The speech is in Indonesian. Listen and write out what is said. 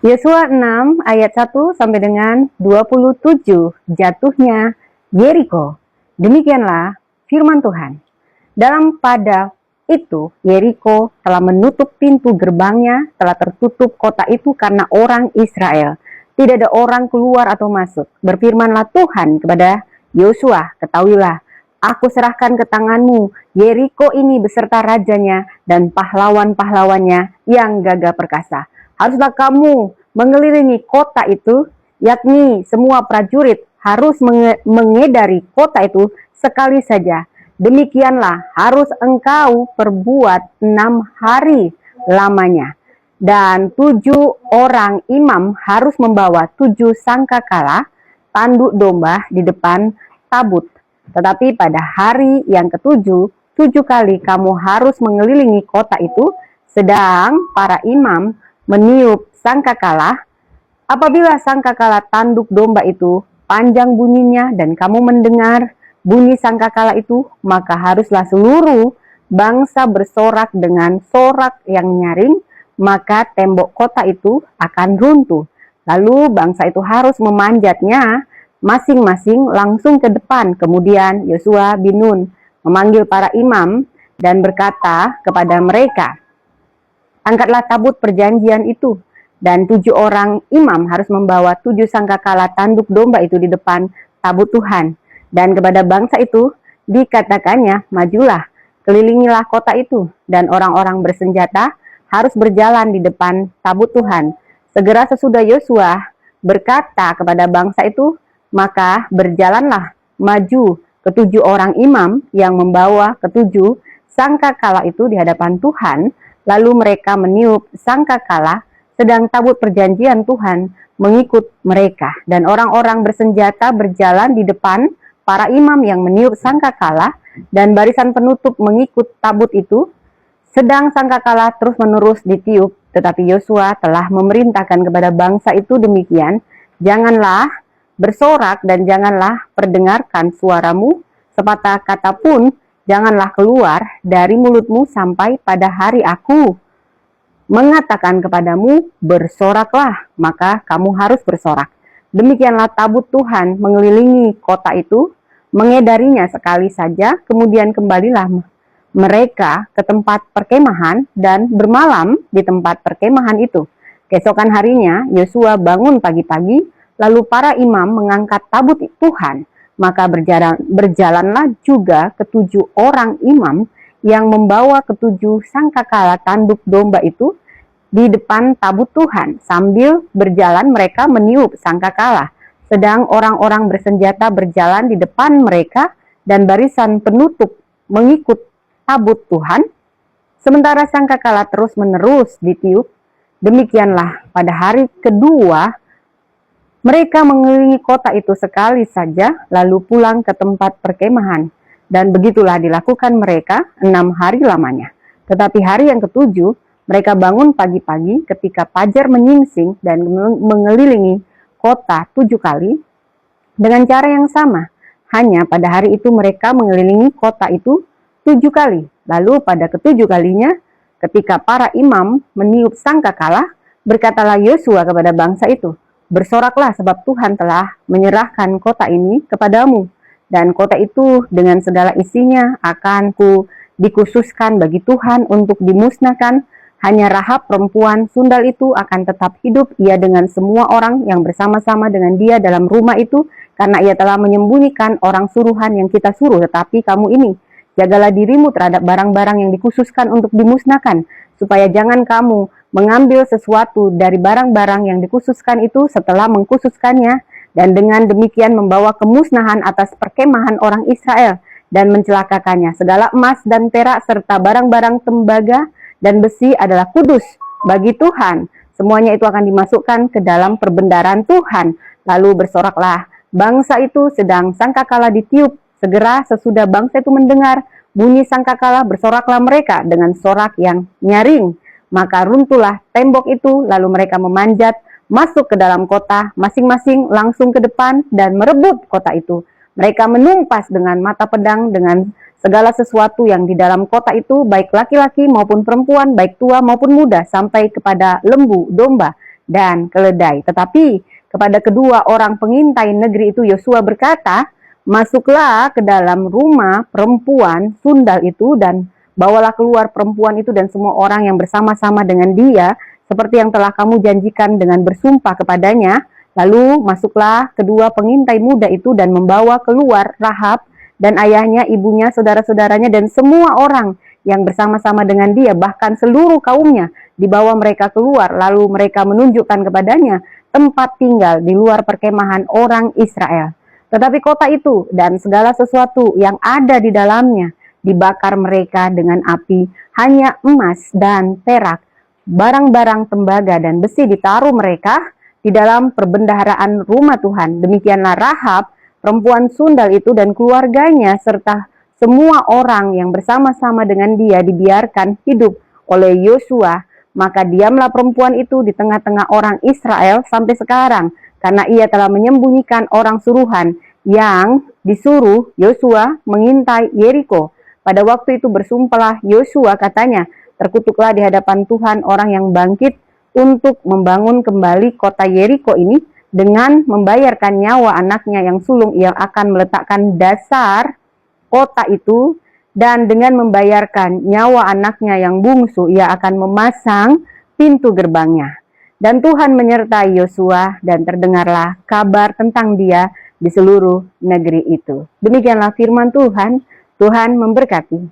Yosua 6 ayat 1 sampai dengan 27, jatuhnya Yeriko. Demikianlah firman Tuhan. Dalam pada itu Yeriko telah menutup pintu gerbangnya, telah tertutup kota itu karena orang Israel. Tidak ada orang keluar atau masuk. Berfirmanlah Tuhan kepada Yosua, ketahuilah, aku serahkan ke tanganmu Yeriko ini beserta rajanya dan pahlawan-pahlawannya yang gagah perkasa. Haruslah kamu mengelilingi kota itu, yakni semua prajurit harus mengedari kota itu sekali saja. Demikianlah harus engkau perbuat 6 hari lamanya. Dan 7 orang imam harus membawa 7 sangkakala tanduk domba di depan tabut. Tetapi pada hari yang ketujuh, 7 kali kamu harus mengelilingi kota itu, sedang para imam meniup sangkakala. Apabila sangkakala tanduk domba itu panjang bunyinya dan kamu mendengar bunyi sangkakala itu, maka haruslah seluruh bangsa bersorak dengan sorak yang nyaring, maka tembok kota itu akan runtuh. Lalu bangsa itu harus memanjatnya masing-masing langsung ke depan. Kemudian Yosua bin Nun memanggil para imam dan berkata kepada mereka, angkatlah tabut perjanjian itu, dan 7 orang imam harus membawa 7 sangkakala tanduk domba itu di depan tabut Tuhan. Dan kepada bangsa itu dikatakannya, majulah, kelilingilah kota itu, dan orang-orang bersenjata harus berjalan di depan tabut Tuhan. Segera sesudah Yosua berkata kepada bangsa itu, maka berjalanlah maju ke-7 orang imam yang membawa ke-7 sangkakala itu di hadapan Tuhan. Lalu mereka meniup sangkakala, sedang tabut perjanjian Tuhan mengikut mereka. Dan orang-orang bersenjata berjalan di depan para imam yang meniup sangkakala, dan barisan penutup mengikut tabut itu. Sedang sangkakala terus-menerus ditiup, tetapi Yosua telah memerintahkan kepada bangsa itu demikian, janganlah bersorak dan janganlah perdengarkan suaramu, sepatah kata pun janganlah keluar dari mulutmu sampai pada hari aku mengatakan kepadamu, bersoraklah, maka kamu harus bersorak. Demikianlah tabut Tuhan mengelilingi kota itu, mengedarinya sekali saja, kemudian kembalilah mereka ke tempat perkemahan dan bermalam di tempat perkemahan itu. Keesokan harinya Yosua bangun pagi-pagi, lalu para imam mengangkat tabut Tuhan, maka berjalanlah juga ke-7 orang imam yang membawa ke-7 sangkakala tanduk domba itu di depan tabut Tuhan. Sambil berjalan mereka meniup sangkakala, sedang orang-orang bersenjata berjalan di depan mereka dan barisan penutup mengikut tabut Tuhan. Sementara sangkakala terus-menerus ditiup. Demikianlah pada hari kedua mereka mengelilingi kota itu sekali saja, lalu pulang ke tempat perkemahan. Dan begitulah dilakukan mereka 6 hari lamanya. Tetapi hari yang ke-7, mereka bangun pagi-pagi ketika fajar menyingsing dan mengelilingi kota 7 kali dengan cara yang sama. Hanya pada hari itu mereka mengelilingi kota itu 7 kali. Lalu pada ke-7 kalinya, ketika para imam meniup sangkakala, berkatalah Yosua kepada bangsa itu, bersoraklah sebab Tuhan telah menyerahkan kota ini kepadamu. Dan kota itu dengan segala isinya akan dikhususkan bagi Tuhan untuk dimusnahkan. Hanya Rahab perempuan sundal itu akan tetap hidup, ia dengan semua orang yang bersama-sama dengan dia dalam rumah itu, karena ia telah menyembunyikan orang suruhan yang kita suruh. Tetapi kamu ini, jagalah dirimu terhadap barang-barang yang dikhususkan untuk dimusnahkan, supaya jangan kamu mengambil sesuatu dari barang-barang yang dikhususkan itu setelah mengkhususkannya, dan dengan demikian membawa kemusnahan atas perkemahan orang Israel dan mencelakakannya. Segala emas dan perak serta barang-barang tembaga dan besi adalah kudus bagi Tuhan. Semuanya itu akan dimasukkan ke dalam perbendaharaan Tuhan. Lalu bersoraklah bangsa itu sedang sangkakala ditiup. Segera sesudah bangsa itu mendengar bunyi sangkakala, bersoraklah mereka dengan sorak yang nyaring. Maka runtuhlah tembok itu, lalu mereka memanjat masuk ke dalam kota, masing-masing langsung ke depan dan merebut kota itu. Mereka menumpas dengan mata pedang dengan segala sesuatu yang di dalam kota itu, baik laki-laki maupun perempuan, baik tua maupun muda, sampai kepada lembu, domba, dan keledai. Tetapi kepada kedua orang pengintai negeri itu Yosua berkata, masuklah ke dalam rumah perempuan sundal itu dan bawalah keluar perempuan itu dan semua orang yang bersama-sama dengan dia, seperti yang telah kamu janjikan dengan bersumpah kepadanya. Lalu masuklah kedua pengintai muda itu dan membawa keluar Rahab dan ayahnya, ibunya, saudara-saudaranya, dan semua orang yang bersama-sama dengan dia, bahkan seluruh kaumnya, dibawa mereka keluar. Lalu mereka menunjukkan kepadanya tempat tinggal di luar perkemahan orang Israel. Tetapi kota itu dan segala sesuatu yang ada di dalamnya dibakar mereka dengan api. Hanya emas dan perak, barang-barang tembaga dan besi ditaruh mereka di dalam perbendaharaan rumah Tuhan. Demikianlah Rahab, perempuan sundal itu dan keluarganya serta semua orang yang bersama-sama dengan dia dibiarkan hidup oleh Yosua. Maka diamlah perempuan itu di tengah-tengah orang Israel sampai sekarang, karena ia telah menyembunyikan orang suruhan yang disuruh Yosua mengintai Yeriko. Pada waktu itu bersumpahlah Yosua, katanya, terkutuklah di hadapan Tuhan orang yang bangkit untuk membangun kembali kota Yeriko ini dengan membayarkan nyawa anaknya yang sulung. Ia akan meletakkan dasar kota itu, dan dengan membayarkan nyawa anaknya yang bungsu, ia akan memasang pintu gerbangnya. Dan Tuhan menyertai Yosua, dan terdengarlah kabar tentang dia di seluruh negeri itu. Demikianlah firman Tuhan. Tuhan memberkati.